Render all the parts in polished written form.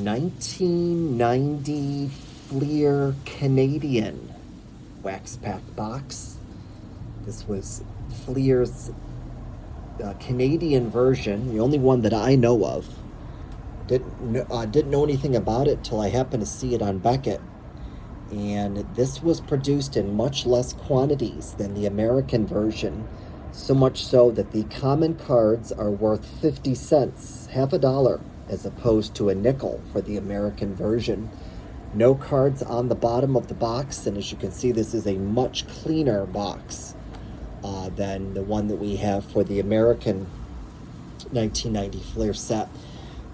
1990 Fleer Canadian wax pack box. This was Fleer's Canadian version, the only one that I know of. Didn't know anything about it till I happened to see it on Beckett. And this was produced in much less quantities than the American version, so much so that the common cards are worth 50 cents, half a dollar, as opposed to a nickel for the American version. No cards on the bottom of the box, and as you can see, this is a much cleaner box than the one that we have for the American 1990 Fleer set.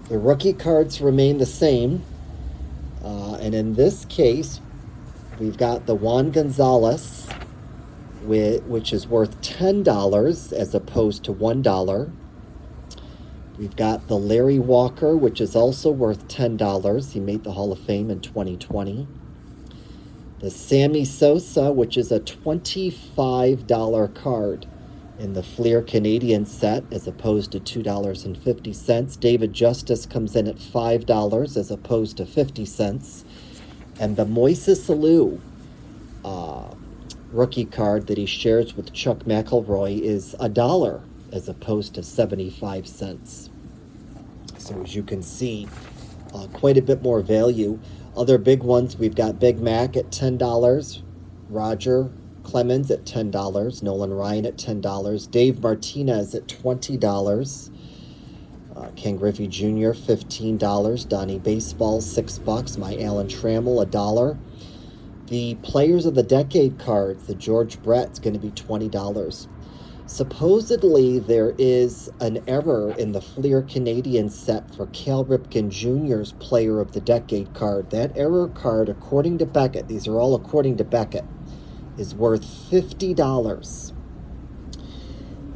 The rookie cards remain the same, and in this case, we've got the Juan Gonzalez, which is worth $10 as opposed to $1. We've got the Larry Walker, which is also worth $10. He made the Hall of Fame in 2020. The Sammy Sosa, which is a $25 card in the Fleer Canadian set as opposed to $2.50. David Justice comes in at $5 as opposed to 50 cents. And the Moises Alou rookie card that he shares with Chuck McElroy is $1 as opposed to 75 cents. So as you can see, quite a bit more value. Other big ones, we've got Big Mac at $10, Roger Clemens at $10, Nolan Ryan at $10, Dave Martinez at $20, Ken Griffey Jr. $15, Donnie Baseball $6, my Alan Trammell $1. The Players of the Decade cards, the George Brett's going to be $20. Supposedly there is an error in the Fleer Canadian set for Cal Ripken Jr.'s Player of the Decade card. That error card, according to Beckett, these are all according to Beckett, is worth $50.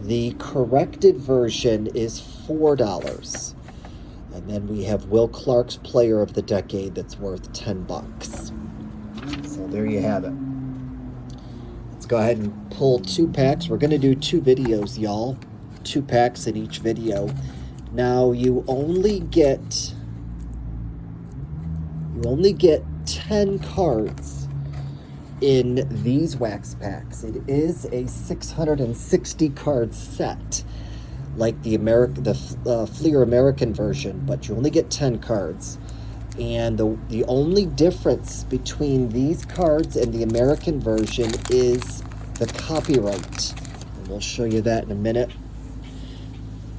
The corrected version is $4. And then we have Will Clark's Player of the Decade that's worth $10. So there you have it. Let's go ahead and pull 2 packs. We're going to do 2 videos, y'all. 2 packs in each video. Now you only get 10 cards in these wax packs. It is a 660 card set, like the Fleer American version, but you only get 10 cards. And the only difference between these cards and the American version is the copyright. And we'll show you that in a minute.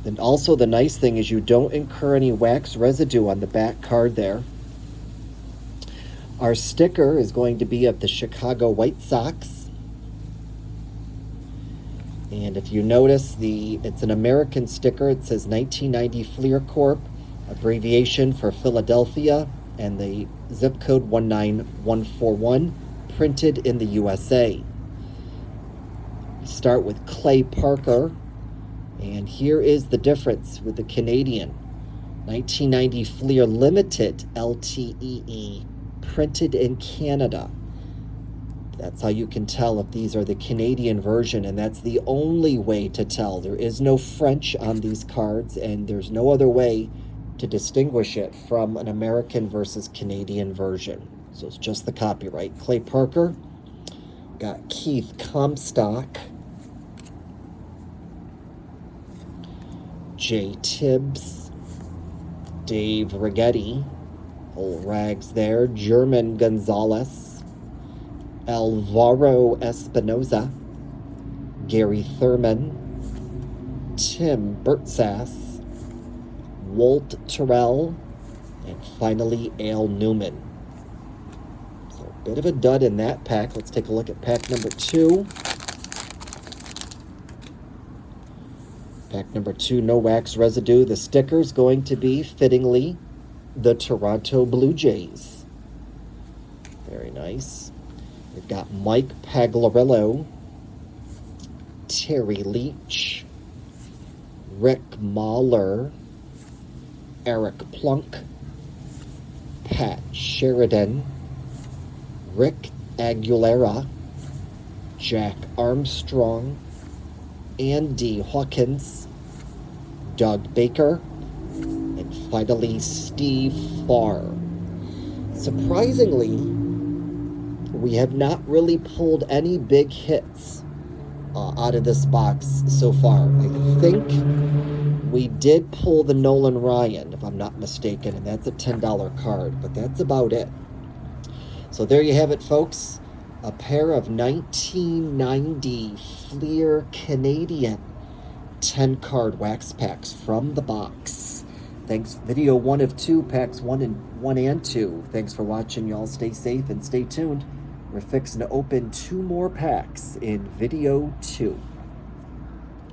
And also the nice thing is you don't incur any wax residue on the back card there. Our sticker is going to be of the Chicago White Sox. And if you notice, it's an American sticker. It says 1990 Fleer Corp, abbreviation for Philadelphia, and the zip code 19141, printed in the USA. We start with Clay Parker, and here is the difference with the Canadian. 1990 Fleer Limited LTEE, printed in Canada. That's how you can tell if these are the Canadian version, and that's the only way to tell. There is no French on these cards, and there's no other way to distinguish it from an American versus Canadian version. So it's just the copyright. Clay Parker, got Keith Comstock, Jay Tibbs, Dave Righetti, old rags there, German Gonzalez, Alvaro Espinoza, Gary Thurman, Tim Burtsass, Walt Terrell, and finally Al Newman. So a bit of a dud in that pack. Let's take a look at pack number 2. Pack number 2, no wax residue. The sticker's going to be, fittingly, the Toronto Blue Jays. Very nice. We've got Mike Pagliarillo, Terry Leach, Rick Mahler, Eric Plunk, Pat Sheridan, Rick Aguilera, Jack Armstrong, Andy Hawkins, Doug Baker, and finally Steve Farr. Surprisingly, we have not really pulled any big hits out of this box so far. I think we did pull the Nolan Ryan, if I'm not mistaken, and that's a $10 card, but that's about it. So there you have it, folks. A pair of 1990 Fleer Canadian 10-card wax packs from the box. Thanks. Video 1 of 2, packs 1 and 2. Thanks for watching, y'all. Stay safe and stay tuned. We're fixing to open 2 more packs in video 2.